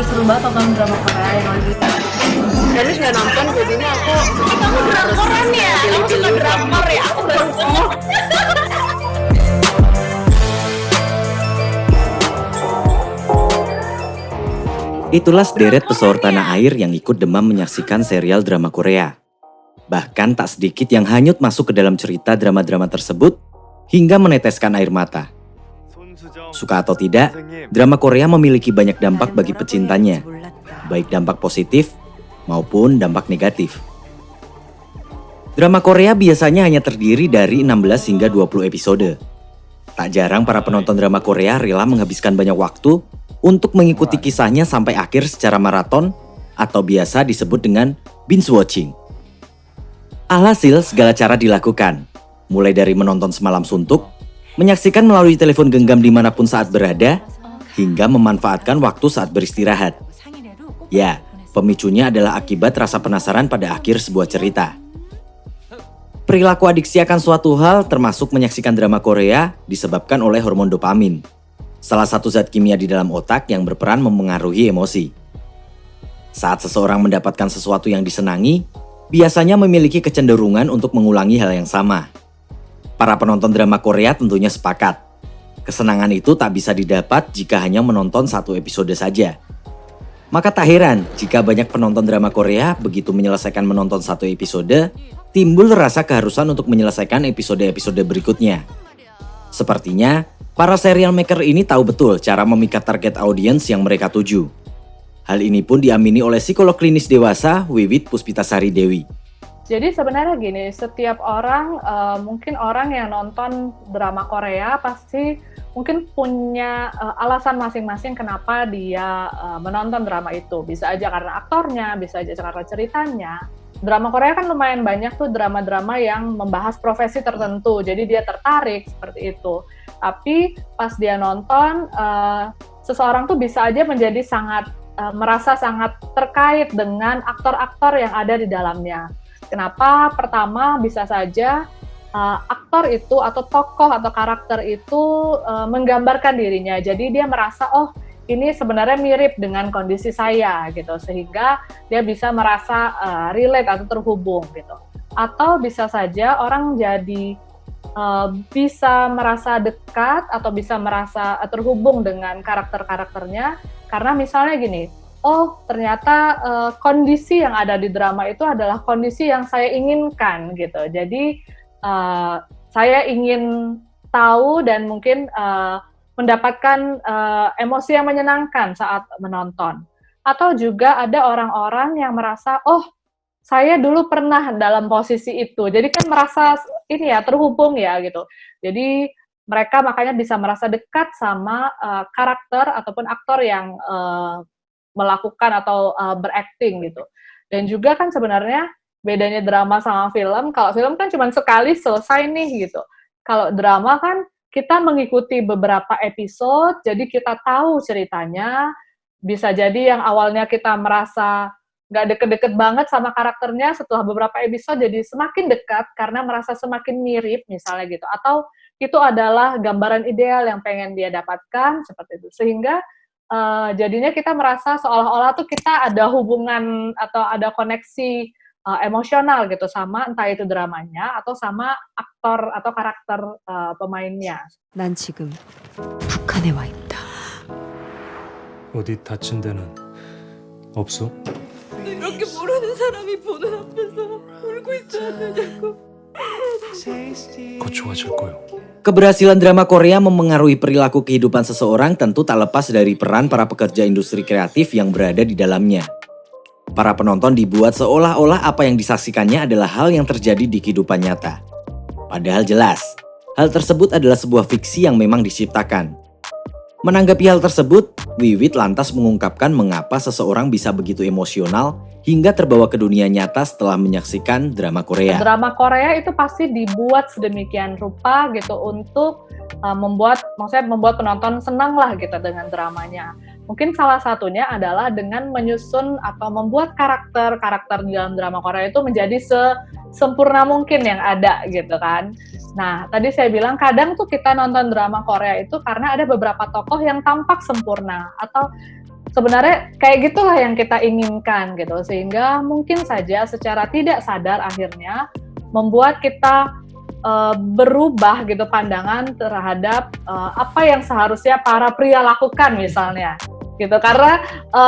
seru banget nonton drama Korea yang lagi. Dennis nggak nonton, jadinya aku Kamu drakoran ya? Kamu suka drakor ya? Aku baru tahu. Itulah sederet pesohor tanah air yang ikut demam menyaksikan serial drama Korea. Bahkan tak sedikit yang hanyut masuk ke dalam cerita drama-drama tersebut hingga meneteskan air mata. Suka atau tidak, drama Korea memiliki banyak dampak bagi pecintanya, baik dampak positif maupun dampak negatif. Drama Korea biasanya hanya terdiri dari 16 hingga 20 episode. Tak jarang para penonton drama Korea rela menghabiskan banyak waktu untuk mengikuti kisahnya sampai akhir secara maraton atau biasa disebut dengan binge watching. Alhasil segala cara dilakukan, mulai dari menonton semalam suntuk, menyaksikan melalui telepon genggam dimanapun saat berada, hingga memanfaatkan waktu saat beristirahat. Ya, pemicunya adalah akibat rasa penasaran pada akhir sebuah cerita. Perilaku adiksi akan suatu hal termasuk menyaksikan drama Korea disebabkan oleh hormon dopamin. Salah satu zat kimia di dalam otak yang berperan memengaruhi emosi. Saat seseorang mendapatkan sesuatu yang disenangi, biasanya memiliki kecenderungan untuk mengulangi hal yang sama. Para penonton drama Korea tentunya sepakat. Kesenangan itu tak bisa didapat jika hanya menonton satu episode saja. Maka tak heran jika banyak penonton drama Korea begitu menyelesaikan menonton satu episode, timbul rasa keharusan untuk menyelesaikan episode-episode berikutnya. Sepertinya, para serial maker ini tahu betul cara memikat target audiens yang mereka tuju. Hal ini pun diamini oleh psikolog klinis dewasa Wiwit Puspitasari Dewi. Jadi sebenarnya gini, setiap orang, mungkin orang yang nonton drama Korea pasti mungkin punya alasan masing-masing kenapa dia menonton drama itu. Bisa aja karena aktornya, bisa aja karena ceritanya. Drama Korea kan lumayan banyak tuh drama-drama yang membahas profesi tertentu, jadi dia tertarik seperti itu. Tapi pas dia nonton, seseorang tuh bisa aja menjadi merasa sangat terkait dengan aktor-aktor yang ada di dalamnya. Kenapa? Pertama, bisa saja aktor itu atau tokoh atau karakter itu menggambarkan dirinya. Jadi dia merasa, oh ini sebenarnya mirip dengan kondisi saya gitu, sehingga dia bisa merasa relate atau terhubung gitu. Atau bisa saja orang jadi bisa merasa dekat atau bisa merasa terhubung dengan karakter-karakternya karena misalnya gini, oh ternyata kondisi yang ada di drama itu adalah kondisi yang saya inginkan gitu. Jadi saya ingin tahu dan mungkin mendapatkan emosi yang menyenangkan saat menonton. Atau juga ada orang-orang yang merasa, oh saya dulu pernah dalam posisi itu. Jadi kan merasa ini ya terhubung ya gitu. Jadi mereka makanya bisa merasa dekat sama karakter ataupun aktor yang melakukan atau berakting gitu. Dan juga kan sebenarnya bedanya drama sama film, kalau film kan cuma sekali selesai nih gitu. Kalau drama kan kita mengikuti beberapa episode, jadi kita tahu ceritanya. Bisa jadi yang awalnya kita merasa nggak deket-deket banget sama karakternya, setelah beberapa episode jadi semakin dekat karena merasa semakin mirip misalnya gitu. Atau itu adalah gambaran ideal yang pengen dia dapatkan, seperti itu. Sehingga jadinya kita merasa seolah-olah tuh kita ada hubungan atau ada koneksi emosional gitu sama entah itu dramanya atau sama aktor atau karakter pemainnya. 난 지금 북한에 와 있다. 어디 다친 데는 없어? 이렇게 모르는 사람이 보는 앞에서 울고 있어야 되냐고. 곧 좋아질 거요. Keberhasilan drama Korea memengaruhi perilaku kehidupan seseorang tentu tak lepas dari peran para pekerja industri kreatif yang berada di dalamnya. Para penonton dibuat seolah-olah apa yang disaksikannya adalah hal yang terjadi di kehidupan nyata. Padahal jelas, hal tersebut adalah sebuah fiksi yang memang diciptakan. Menanggapi hal tersebut, Wiwit lantas mengungkapkan mengapa seseorang bisa begitu emosional hingga terbawa ke dunia nyata setelah menyaksikan drama Korea. Drama Korea itu pasti dibuat sedemikian rupa gitu untuk membuat penonton senang lah gitu dengan dramanya. Mungkin salah satunya adalah dengan menyusun atau membuat karakter di dalam drama Korea itu menjadi sempurna mungkin yang ada gitu kan. Nah, tadi saya bilang kadang tuh kita nonton drama Korea itu karena ada beberapa tokoh yang tampak sempurna atau sebenarnya kayak gitulah yang kita inginkan gitu, sehingga mungkin saja secara tidak sadar akhirnya membuat kita berubah gitu pandangan terhadap apa yang seharusnya para pria lakukan misalnya gitu, karena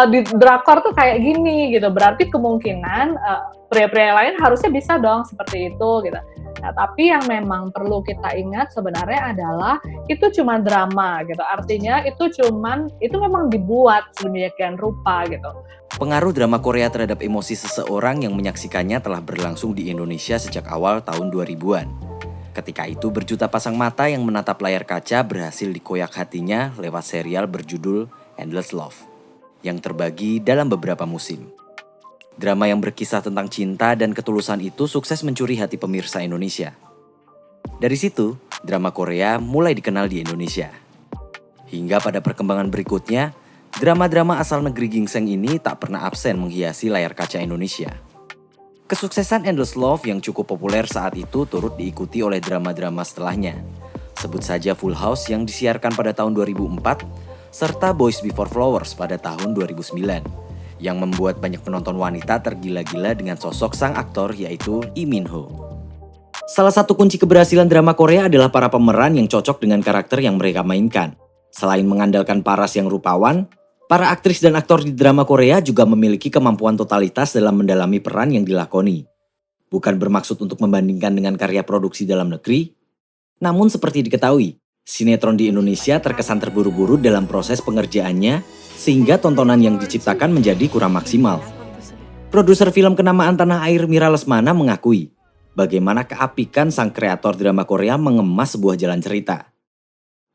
di drakor tuh kayak gini gitu, berarti kemungkinan pria-pria lain harusnya bisa dong seperti itu gitu. Nah, tapi yang memang perlu kita ingat sebenarnya adalah itu cuma drama gitu, artinya itu memang dibuat sedemikian rupa gitu. Pengaruh drama Korea terhadap emosi seseorang yang menyaksikannya telah berlangsung di Indonesia sejak awal tahun 2000-an. Ketika itu berjuta pasang mata yang menatap layar kaca berhasil dikoyak hatinya lewat serial berjudul Endless Love yang terbagi dalam beberapa musim. Drama yang berkisah tentang cinta dan ketulusan itu sukses mencuri hati pemirsa Indonesia. Dari situ, drama Korea mulai dikenal di Indonesia. Hingga pada perkembangan berikutnya, drama-drama asal negeri gingseng ini tak pernah absen menghiasi layar kaca Indonesia. Kesuksesan Endless Love yang cukup populer saat itu turut diikuti oleh drama-drama setelahnya. Sebut saja Full House yang disiarkan pada tahun 2004, serta Boys Before Flowers pada tahun 2009, yang membuat banyak penonton wanita tergila-gila dengan sosok sang aktor yaitu Lee Min Ho. Salah satu kunci keberhasilan drama Korea adalah para pemeran yang cocok dengan karakter yang mereka mainkan. Selain mengandalkan paras yang rupawan, para aktris dan aktor di drama Korea juga memiliki kemampuan totalitas dalam mendalami peran yang dilakoni. Bukan bermaksud untuk membandingkan dengan karya produksi dalam negeri, namun seperti diketahui, sinetron di Indonesia terkesan terburu-buru dalam proses pengerjaannya, sehingga tontonan yang diciptakan menjadi kurang maksimal. Produser film kenamaan tanah air Mira Lesmana mengakui bagaimana keapikan sang kreator drama Korea mengemas sebuah jalan cerita.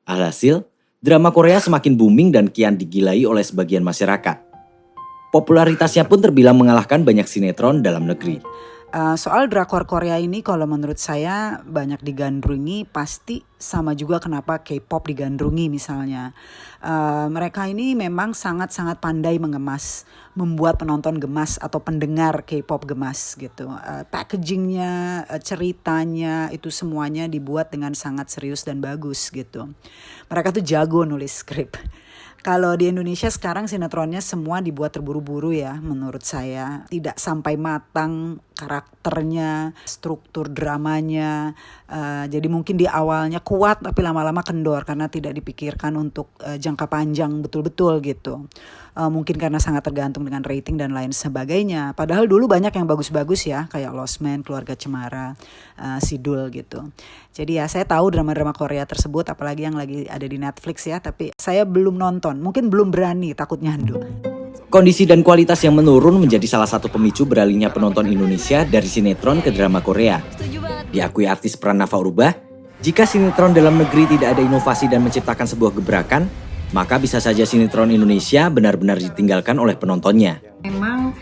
Alhasil, drama Korea semakin booming dan kian digilai oleh sebagian masyarakat. Popularitasnya pun terbilang mengalahkan banyak sinetron dalam negeri. Soal drakor Korea ini kalau menurut saya banyak digandrungi, pasti sama juga kenapa K-pop digandrungi misalnya. Mereka ini memang sangat-sangat pandai mengemas, membuat penonton gemas atau pendengar K-pop gemas gitu. Packagingnya, ceritanya itu semuanya dibuat dengan sangat serius dan bagus gitu. Mereka tuh jago nulis skrip. Kalau di Indonesia sekarang sinetronnya semua dibuat terburu-buru ya menurut saya. Tidak sampai matang karakternya, struktur dramanya. Jadi mungkin di awalnya kuat tapi lama-lama kendor karena tidak dipikirkan untuk jangka panjang betul-betul gitu. Mungkin karena sangat tergantung dengan rating dan lain sebagainya. Padahal dulu banyak yang bagus-bagus ya, kayak Lost Man, Keluarga Cemara, Sidul gitu. Jadi ya saya tahu drama-drama Korea tersebut, apalagi yang lagi ada di Netflix ya, tapi saya belum nonton, mungkin belum berani, takut nyandu. Kondisi dan kualitas yang menurun menjadi salah satu pemicu beralihnya penonton Indonesia dari sinetron ke drama Korea. Diakui artis Pranava Urubah, jika sinetron dalam negeri tidak ada inovasi dan menciptakan sebuah gebrakan, maka bisa saja sinetron Indonesia benar-benar ditinggalkan oleh penontonnya. Memang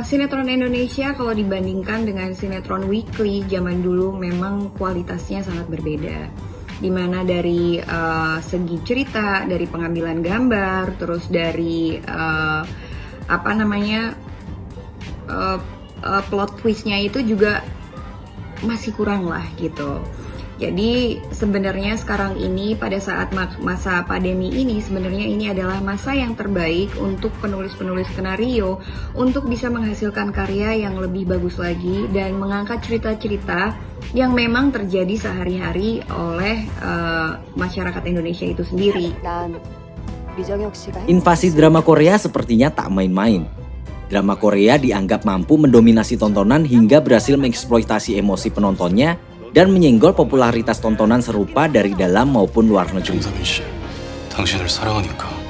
sinetron Indonesia kalau dibandingkan dengan sinetron weekly zaman dulu memang kualitasnya sangat berbeda. Dimana dari segi cerita, dari pengambilan gambar, terus dari plot twistnya itu juga masih kurang lah gitu. Jadi sebenarnya sekarang ini pada saat masa pandemi ini sebenarnya ini adalah masa yang terbaik untuk penulis-penulis skenario untuk bisa menghasilkan karya yang lebih bagus lagi dan mengangkat cerita-cerita yang memang terjadi sehari-hari oleh masyarakat Indonesia itu sendiri. Invasi drama Korea sepertinya tak main-main. Drama Korea dianggap mampu mendominasi tontonan hingga berhasil mengeksploitasi emosi penontonnya dan menyenggol popularitas tontonan serupa dari dalam maupun luar negeri. 당신을 사랑하니까